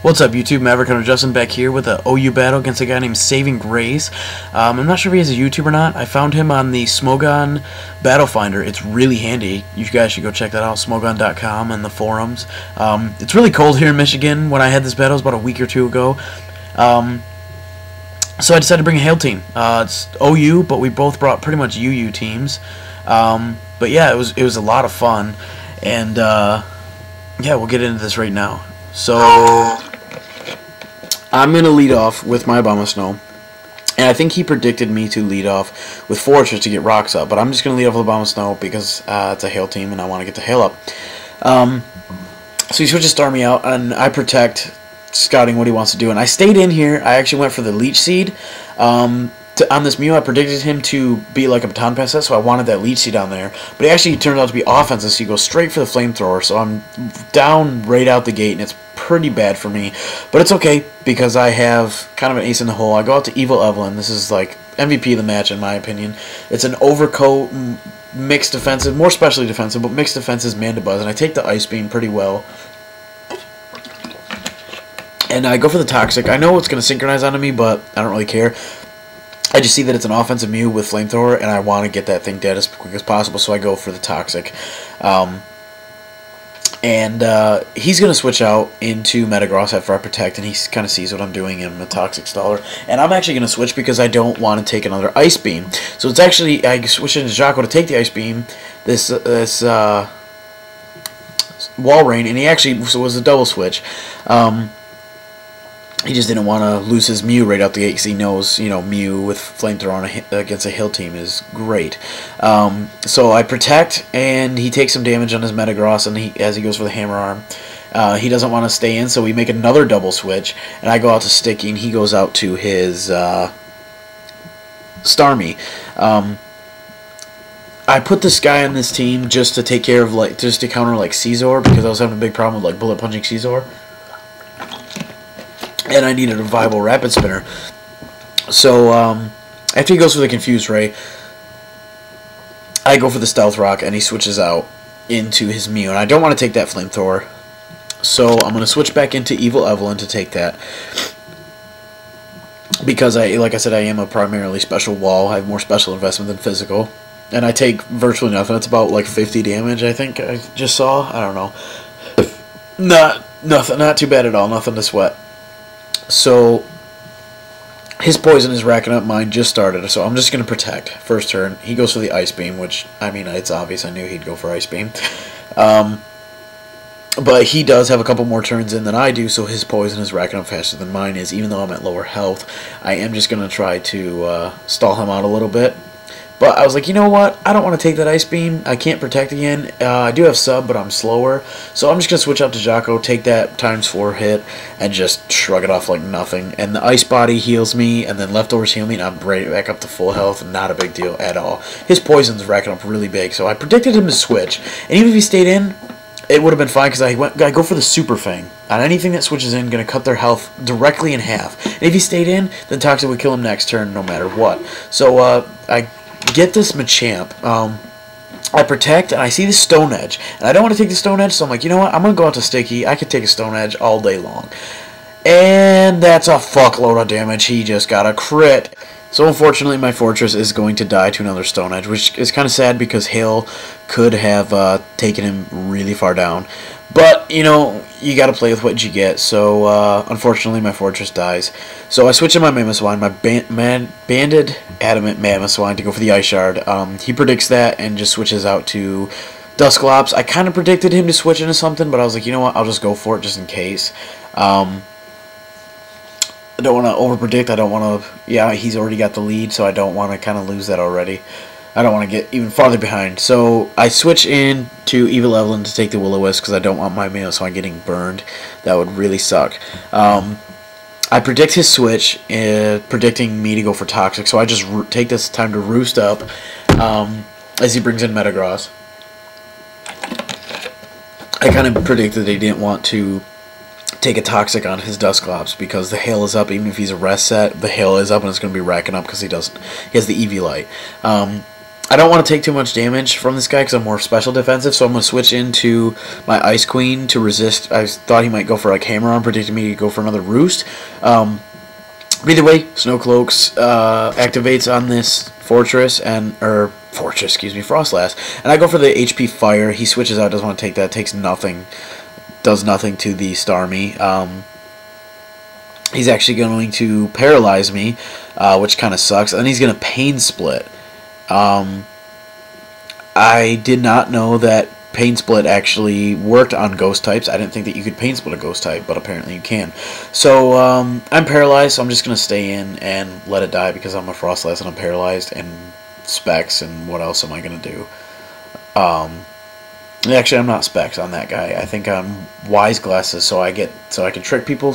What's up, YouTube? Maverick Hunter Justin back here with a OU battle against a guy named SavingGrace. I'm not sure if he has a YouTube or not. I found him on the Smogon Battle Finder. It's really handy. You guys should go check that out, smogon.com and the forums. It's really cold here in Michigan. When I had this battle, it was about a week or two ago. So I decided to bring a Hail team. It's OU, but we both brought pretty much UU teams. But yeah, it was a lot of fun. And yeah, we'll get into this right now. So I'm going to lead off with my Abomasnow. And I think he predicted me to lead off with Fortress to get rocks up. But I'm just going to lead off with Abomasnow because it's a Hail team and I want to get the Hail up. So he switches Starmie out and I protect, scouting what he wants to do. And I stayed in here. I actually went for the Leech Seed. On this Mew, I predicted him to be like a Baton Pass set, so I wanted that Leech Seed on there. But he actually turned out to be offensive, so he goes straight for the Flamethrower. So I'm down right out the gate, and it's pretty bad for me. But it's okay, because I have kind of an ace in the hole. I go out to Evil Evelyn. This is like MVP of the match, in my opinion. It's an Overcoat, mixed defensive, more specially defensive, but mixed defenses, Mandibuzz. And I take the Ice Beam pretty well. And I go for the Toxic. I know it's going to synchronize onto me, but I don't really care. I just see that it's an offensive Mew with Flamethrower, and I want to get that thing dead as quick as possible, so I go for the Toxic. He's going to switch out into Metagross after I protect, and he kind of sees what I'm doing in the Toxic Staller. And I'm actually going to switch because I don't want to take another Ice Beam. So it's actually, I switch into Jocko to take the Ice Beam, this Wall Rain, and he actually was a double switch. He just didn't want to lose his Mew right out the gate because he knows, you know, Mew with Flamethrower against a Hill team is great. So I protect, and he takes some damage on his Metagross, and as he goes for the Hammer Arm. He doesn't want to stay in, so we make another double switch, and I go out to Sticky, and he goes out to his Starmie. I put this guy on this team just to take care of, like, just to counter, like, Caesar, because I was having a big problem with, like, bullet punching Caesar. And I needed a viable Rapid Spinner. So, after he goes for the Confused Ray, I go for the Stealth Rock, and he switches out into his Mew. And I don't want to take that Flamethrower. So, I'm going to switch back into Evil Evelyn to take that. Because, like I said, I am a primarily special wall. I have more special investment than physical. And I take virtually nothing. It's about, like, 50 damage, I think I just saw. I don't know. Not too bad at all. Nothing to sweat. So, his poison is racking up. Mine just started, so I'm just going to protect. First turn, he goes for the Ice Beam, which, I mean, it's obvious. I knew he'd go for Ice Beam. But he does have a couple more turns in than I do, so his poison is racking up faster than mine is. Even though I'm at lower health, I am just going to try to stall him out a little bit. But I was like, you know what? I don't want to take that Ice Beam. I can't protect again. I do have Sub, but I'm slower. So I'm just going to switch out to Jocko, take that ×4 hit, and just shrug it off like nothing. And the Ice Body heals me, and then Leftovers heal me, and I'm right back up to full health. Not a big deal at all. His poison's racking up really big, so I predicted him to switch. And even if he stayed in, it would have been fine, because I go for the Super Fang. On anything that switches in, going to cut their health directly in half. And if he stayed in, then Toxic would kill him next turn no matter what. So I get this Machamp. I protect, and I see the Stone Edge. And I don't want to take the Stone Edge, so I'm like, you know what? I'm going to go out to Sticky. I could take a Stone Edge all day long. And that's a fuckload of damage. He just got a crit. So unfortunately, my Fortress is going to die to another Stone Edge, which is kind of sad because Hail could have taken him really far down. But, you know, you got to play with what you get. So, unfortunately, my Fortress dies. So I switch in my Mamoswine, my Banded Adamant Mamoswine, to go for the Ice Shard. He predicts that and just switches out to Dusclops. I kind of predicted him to switch into something, but I was like, you know what, I'll just go for it just in case. I don't want to overpredict. I don't want to, yeah, he's already got the lead, so I don't want to kind of lose that already. I don't want to get even farther behind. So I switch in to Evil Evelyn to take the Will-O-Wisp because I don't want my Mamoswine getting burned. That would really suck. I predict his switch, predicting me to go for Toxic. So I just take this time to roost up as he brings in Metagross. I kind of predicted that he didn't want to take a Toxic on his Dusclops because the Hail is up. Even if he's a rest set, the Hail is up and it's going to be racking up because he has the Eevee Light. I don't want to take too much damage from this guy because I'm more special defensive, so I'm going to switch into my Ice Queen to resist. I thought he might go for like Hammer On, predicting me to go for another Roost. Either way, Snow Cloaks activates on this Fortress, Frostlass, and I go for the HP Fire. He switches out, doesn't want to take that, takes nothing, does nothing to the Starmie. He's actually going to paralyze me, which kind of sucks, and then he's going to Pain Split. I did not know that Pain Split actually worked on ghost types. I didn't think that you could Pain Split a ghost type, but apparently you can. So I'm paralyzed, so I'm just going to stay in and let it die because I'm a Frostlass and I'm paralyzed, and Specs, and what else am I going to do? Actually, I'm not Specs on that guy. I think I'm Wise Glasses, so I can trick people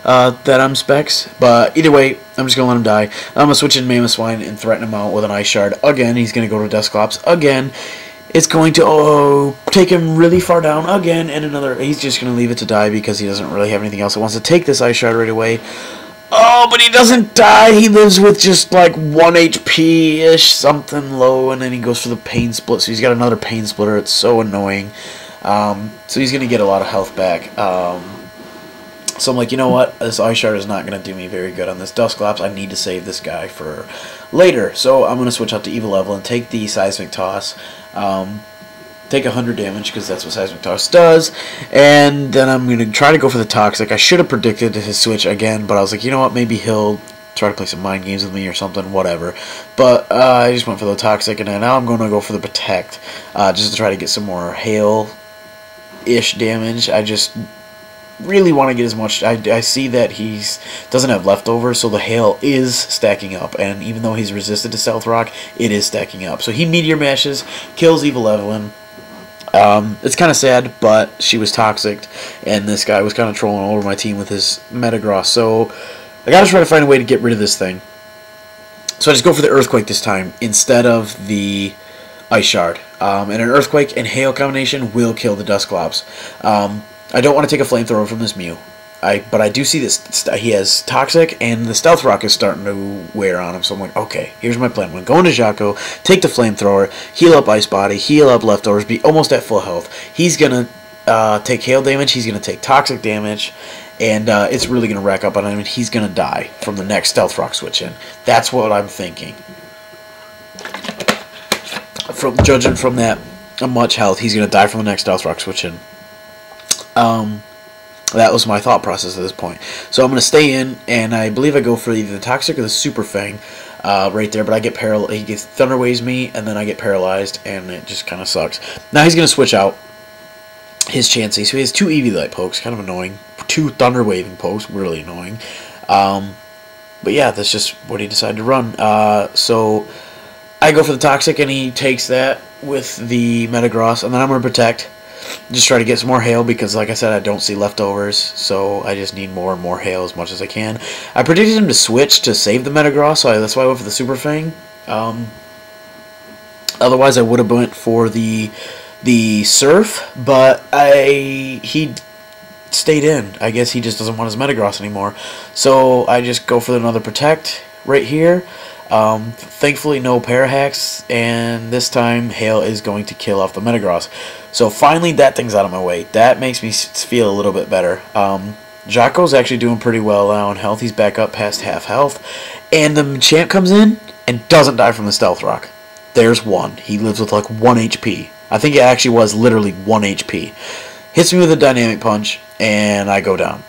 that I'm Specs. But either way, I'm just going to let him die. I'm going to switch in Mamoswine and threaten him out with an Ice Shard. Again, he's going to go to Dusclops. Again, it's going to take him really far down. Again, and another. He's just going to leave it to die because he doesn't really have anything else. He wants to take this Ice Shard right away. Oh, but he doesn't die. He lives with just like 1 HP-ish, something low, and then he goes for the Pain Split. So he's got another Pain Splitter. It's so annoying. So he's going to get a lot of health back. So I'm like, you know what? This Ice Shard is not going to do me very good on this Dusclops. I need to save this guy for later. So I'm going to switch out to Evil Level and take the Seismic Toss. Take 100 damage because that's what Seismic Toss does. And then I'm going to try to go for the Toxic. I should have predicted his switch again, but I was like, you know what? Maybe he'll try to play some mind games with me or something, whatever. But I just went for the Toxic, and then now I'm going to go for the Protect just to try to get some more hail-ish damage. I just really want to get as much. I see that he doesn't have leftovers, so the hail is stacking up, and even though he's resisted to Stealth Rock, it is stacking up. So he Meteor Mashes, kills Evil Evelyn. It's kind of sad, but she was toxic, and this guy was kind of trolling all over my team with his Metagross. So I gotta try to find a way to get rid of this thing. So I just go for the Earthquake this time instead of the Ice Shard. And an Earthquake and Hail combination will kill the Dusclops. I don't want to take a Flamethrower from this Mew. But I do see this. He has Toxic, and the Stealth Rock is starting to wear on him. So I'm like, okay, here's my plan. I'm going to go into Jaco, take the Flamethrower, heal up Ice Body, heal up Leftovers, be almost at full health. He's going to take Hail damage, he's going to take Toxic damage, and it's really going to rack up on him, and he's going to die from the next Stealth Rock switch in. That's what I'm thinking. Judging from that much health, he's going to die from the next Stealth Rock switch in. That was my thought process at this point. So I'm going to stay in, and I believe I go for either the Toxic or the Super Fang right there, but I get paralyzed. He gets Thunder Waves me, and then I get paralyzed, and it just kind of sucks. Now he's going to switch out his Chansey. So he has 2 Eevee-Light pokes, kind of annoying. 2 Thunder Waving pokes, really annoying. But yeah, that's just what he decided to run. So I go for the Toxic, and he takes that with the Metagross, and then I'm going to Protect. Just try to get some more hail because, like I said, I don't see leftovers, so I just need more and more hail as much as I can. I predicted him to switch to save the Metagross, so that's why I went for the Super Fang. Otherwise, I would have went for the Surf, but he stayed in. I guess he just doesn't want his Metagross anymore, so I just go for another Protect right here. Thankfully no Parahacks, and this time Hail is going to kill off the Metagross. So finally that thing's out of my way. That makes me feel a little bit better. Jaco's actually doing pretty well now in health. He's back up past half health. And the Machamp comes in and doesn't die from the Stealth Rock. There's one. He lives with like 1 HP. I think it actually was literally 1 HP. Hits me with a Dynamic Punch, and I go down.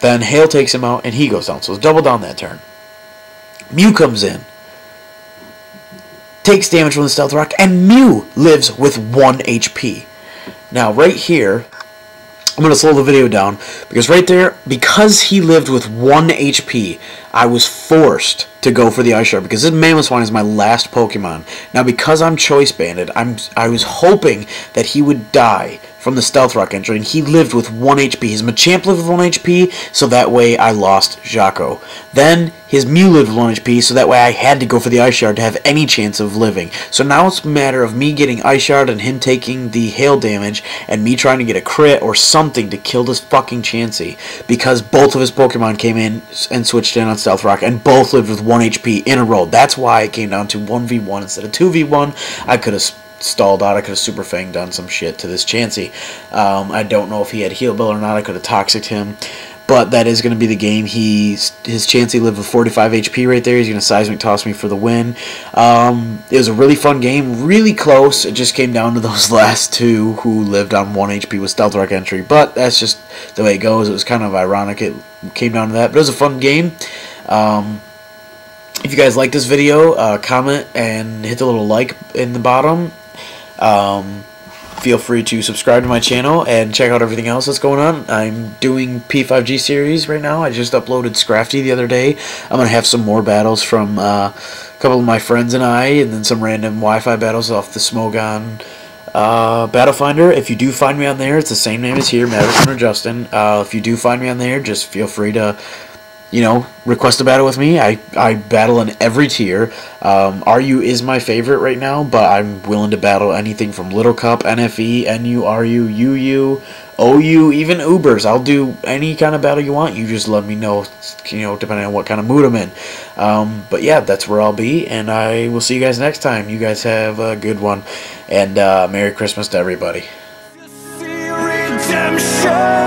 Then Hail takes him out, and he goes down. So it's double down that turn. Mew comes in, takes damage from the Stealth Rock, and Mew lives with 1 HP. Now, right here, I'm going to slow the video down, because right there, because he lived with 1 HP, I was forced to go for the Ice Shard, because this Mamoswine is my last Pokemon. Now, because I'm Choice Banded, I was hoping that he would die from the Stealth Rock entry, and he lived with 1 HP. His Machamp lived with 1 HP, so that way I lost Jaco. Then his Mew lived with 1 HP, so that way I had to go for the Ice Shard to have any chance of living. So now it's a matter of me getting Ice Shard and him taking the hail damage, and me trying to get a crit or something to kill this fucking Chansey, because both of his Pokemon came in and switched in on Stealth Rock, and both lived with 1 HP in a row. That's why it came down to 1v1 instead of 2v1. I could have stalled out. I could have Super Fang done some shit to this Chansey. I don't know if he had Heal Bill or not. I could have Toxiced him. But that is going to be the game. His Chansey lived with 45 HP right there. He's going to Seismic Toss me for the win. It was a really fun game. Really close. It just came down to those last two who lived on 1 HP with Stealth Rock entry. But that's just the way it goes. It was kind of ironic it came down to that. But it was a fun game. If you guys like this video, comment and hit the little like in the bottom. Feel free to subscribe to my channel and check out everything else that's going on. I'm doing P5G series right now. I just uploaded Scrafty the other day. I'm going to have some more battles from a couple of my friends and I, and then some random Wi-Fi battles off the Smogon Battle Finder. If you do find me on there, it's the same name as here, Madison or Justin. If you do find me on there, just feel free to, you know, request a battle with me. I battle in every tier. RU is my favorite right now, but I'm willing to battle anything from Little Cup, NFE, NU, RU, UU, OU, even Ubers. I'll do any kind of battle you want. You just let me know, you know, depending on what kind of mood I'm in. But yeah, that's where I'll be, and I will see you guys next time. You guys have a good one, and Merry Christmas to everybody. Redemption.